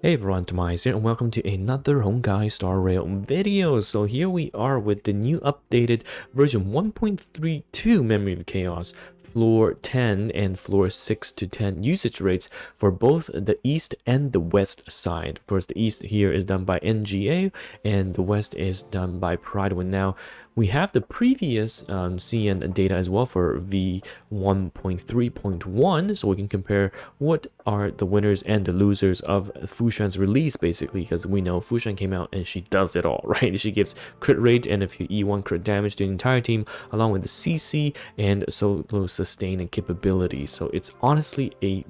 Hey everyone, TimaeuSS here and welcome to another Honkai Star Rail video. So here we are with the new updated version 1.32 Memory of Chaos, floor 10 and floor 6 to 10 usage rates for both the east and the west side. Of course, the east here is done by NGA and the west is done by Pridewind. Now, we have the previous CN data as well for V1.3.1, so we can compare what are the winners and the losers of Fushan's release, basically, because we know Fushan came out and she does it all, right? She gives crit rate and if you E1 crit damage to the entire team, along with the CC and solo sustain and capability. So it's honestly a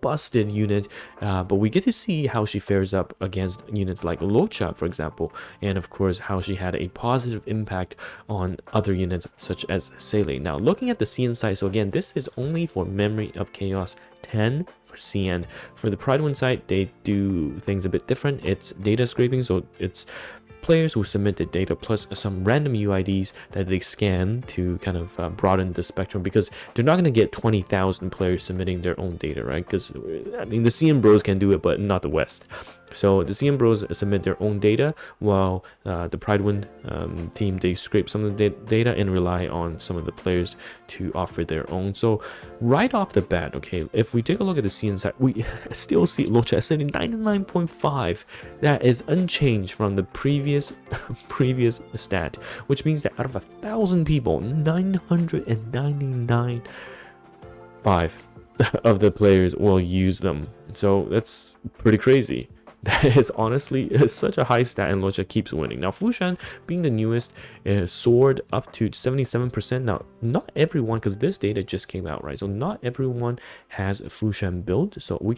busted unit, but we get to see how she fares up against units like Locha, for example, and of course how she had a positive impact on other units such as Seele. Now looking at the CN side, so again this is only for Memory of Chaos 10 for CN. For the Pridewind side, they do things a bit different. It's data scraping, so it's players who submit the data plus some random UIDs that they scan to kind of broaden the spectrum, because they're not going to get 20,000 players submitting their own data, right? Because I mean the CM bros can do it, but not the West. So the CM bros submit their own data, while the Pridewind team, they scrape some of the data and rely on some of the players to offer their own. So right off the bat, okay, if we take a look at the CN side, we still see Locha at 99.5. That is unchanged from the previous stat, which means that out of 1,000 people, 999 of the players will use them. So that's pretty crazy. That is honestly such a high stat, and Locha keeps winning. Now Fushan, being the newest, soared up to 77%. Now not everyone, because this data just came out, right? So not everyone has a Fushan build, so we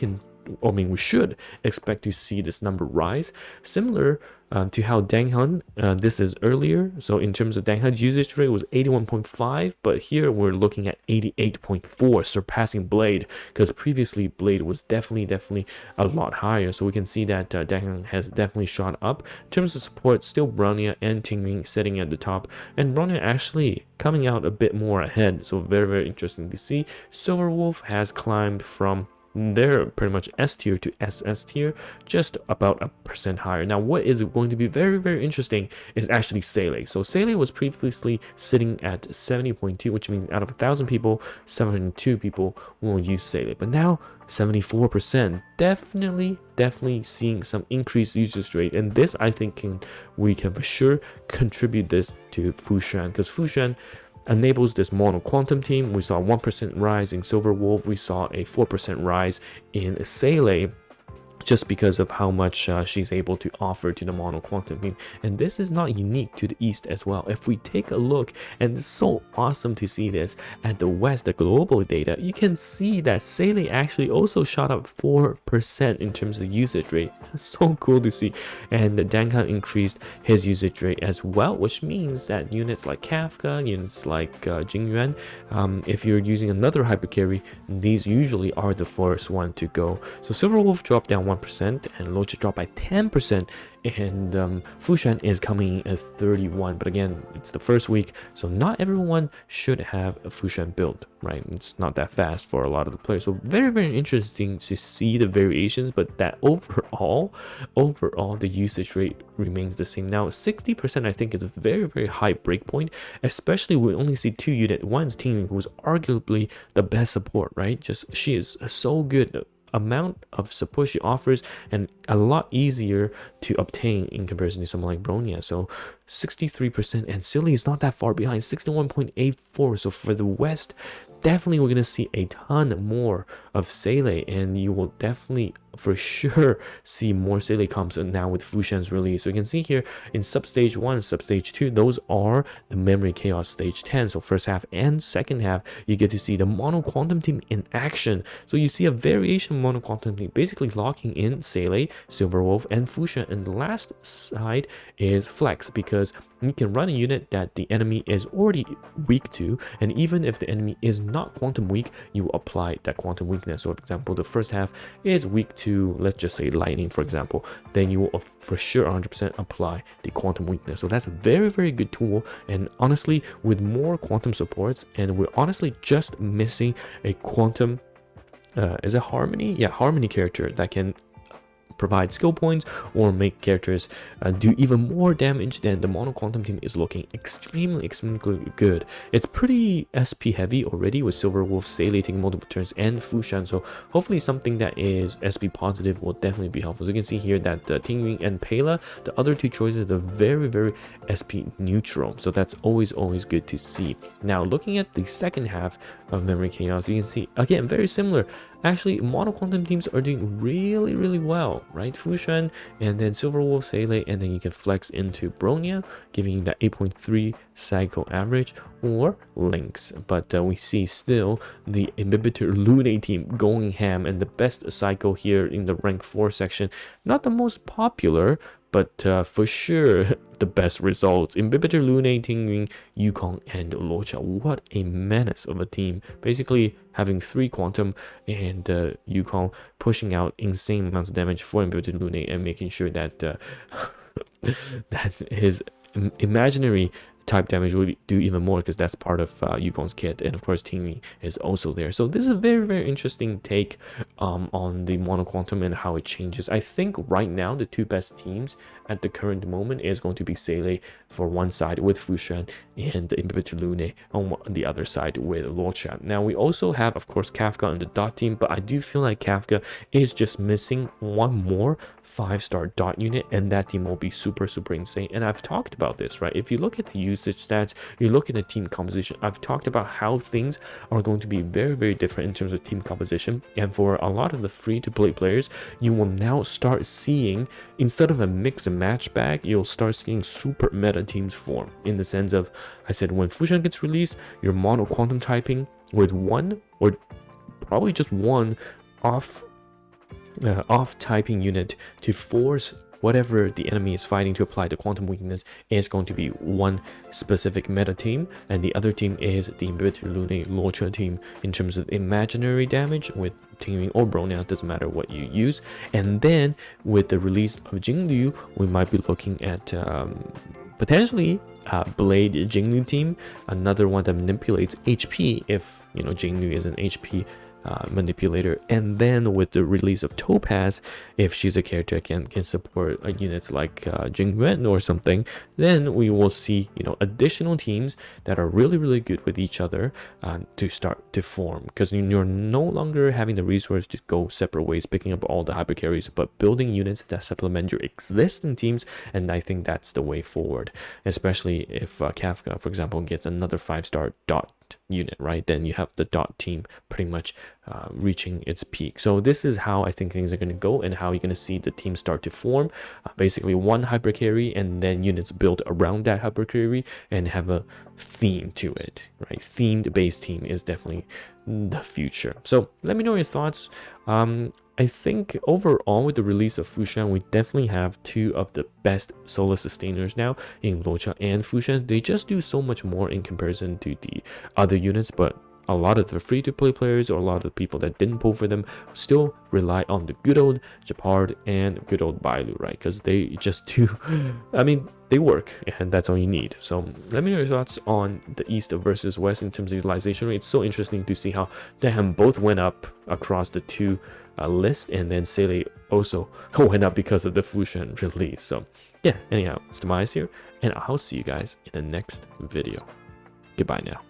should expect to see this number rise, similar to how Danghan, this is earlier. So in terms of Danghan's usage rate was 81.5, but here we're looking at 88.4, surpassing Blade, because previously Blade was definitely a lot higher. So we can see that Danghan has definitely shot up. In terms of support, still Bronya and Tingming sitting at the top, and Bronya actually coming out a bit more ahead. So very interesting to see. Silverwolf has climbed from they're pretty much S tier to SS tier, just about a percent higher. Now what is going to be very interesting is actually Seele. So Seele was previously sitting at 70.2, which means out of 1,000 people, 702 people will use Seele, but now 74%. Definitely seeing some increased usage rate, and this I think we can for sure contribute this to Fushan, because Fushan enables this mono quantum team. We saw a 1% rise in Silverwolf, we saw a 4% rise in Seele, just because of how much she's able to offer to the mono quantum team. And this is not unique to the east as well. If we take a look, and it's so awesome to see this at the west, the global data, you can see that Seele actually also shot up 4% in terms of usage rate. That's so cool to see. And the Danghan increased his usage rate as well, which means that units like Kafka, units like Jingyuan, if you're using another hypercarry, these usually are the first one to go. So Silverwolf dropped down 1% and Locha dropped by 10%, and Fushan is coming in at 31. But again, it's the first week, so not everyone should have a Fushan build, right? It's not that fast for a lot of the players. So very interesting to see the variations, but that overall the usage rate remains the same. Now 60% I think is a very high breakpoint, especially we only see two units. One's Tingming, who is arguably the best support, right? Just she is so good. Amount of support she offers, and a lot easier to obtain in comparison to someone like Bronya. So 63%, and Seele is not that far behind, 61.84. So for the West, definitely we're gonna see a ton more of Seele, and you will definitely for sure see more Seele comps now with Fushan's release. So you can see here in substage 1 and substage 2, those are the Memory Chaos stage 10. So first half and second half, you get to see the mono quantum team in action. So you see a variation mono quantum team basically locking in Seele, Silverwolf, and Fushan. And the last side is Flex, because you can run a unit that the enemy is already weak to, and even if the enemy is not quantum weak, you apply that quantum weakness. So for example, the first half is weak to, let's just say, lightning, for example, then you will for sure 100% apply the quantum weakness. So that's a very good tool, and honestly, with more quantum supports, and we're honestly just missing a quantum is it Harmony? Yeah, Harmony character that can provide skill points or make characters do even more damage, then the Mono Quantum team is looking extremely good. It's pretty SP heavy already with Silver Wolf, Seele taking multiple turns, and Fushan, so hopefully something that is SP positive will definitely be helpful. So you can see here that Tingwing and Pela, the other two choices, are very SP neutral, so that's always good to see. Now looking at the second half of Memory Chaos, you can see again very similar. Actually, Mono Quantum teams are doing really well, right? Fushan and then Silver Wolf, Seele, and then you can flex into Bronya, giving you that 8.3 cycle average, or Lynx. But we see still the Inhibitor Lune team going ham, and the best cycle here in the rank 4 section. Not the most popular, but for sure the best results. Inhibitor, Lune, Tingwing, Yukong, and Luocha. What a menace of a team. Basically having 3 Quantum and Yukong pushing out insane amounts of damage for Inhibitor Lune and making sure that that his imaginary type damage will do even more, because that's part of Yukong's kit, and of course Tingwing is also there. So this is a very interesting take on the Mono Quantum and how it changes. I think right now the two best teams at the current moment is going to be Seele for one side with Fushan, and Inhibitor Lune on the other side with Luocha. Now we also have of course Kafka on the dot team, but I do feel like Kafka is just missing one more 5-star dot unit, and that team will be super insane. And I've talked about this, right? If you look at the usage stats, you look at the team composition, I've talked about how things are going to be very different in terms of team composition. And for a lot of the free-to-play players, you will now start seeing, instead of a mix and match bag, you'll start seeing super meta teams form, in the sense of, I said, when Fushan gets released, your Mono Quantum typing with one or probably just one off typing unit to force whatever the enemy is fighting to apply the quantum weakness is going to be one specific meta team, and the other team is the Inhibitor Lune Luocha team in terms of imaginary damage with Tingwing or Bronya, doesn't matter what you use. And then with the release of Jinglu, we might be looking at potentially Blade Jinglu team, another one that manipulates HP if you know Jinglu is an HP manipulator. And then with the release of Topaz, if she's a character can support units like Jingwen or something, then we will see, you know, additional teams that are really good with each other to start to form, because you're no longer having the resource to go separate ways picking up all the hyper carries, but building units that supplement your existing teams. And I think that's the way forward, especially if Kafka, for example, gets another 5-star dot unit, right? Then you have the dot team pretty much reaching its peak. So this is how I think things are going to go, and how you're going to see the team start to form. Basically one hyper carry, and then units built around that hyper carry and have a theme to it, right? Themed base team is definitely the future. So let me know your thoughts. I think overall with the release of Fushan, we definitely have two of the best solo sustainers now in Luocha and Fushan. They just do so much more in comparison to the other units, but a lot of the free-to-play players, or a lot of the people that didn't pull for them, still rely on the good old Japard and good old Bailu, right? Because they just do, I mean, they work, and that's all you need. So let me know your thoughts on the East versus West in terms of utilization rate. It's so interesting to see how damn both went up across the two list, and then Seele also went up because of the Fushan release. So yeah, anyhow, it's TimaeuSS here, and I'll see you guys in the next video. Goodbye now.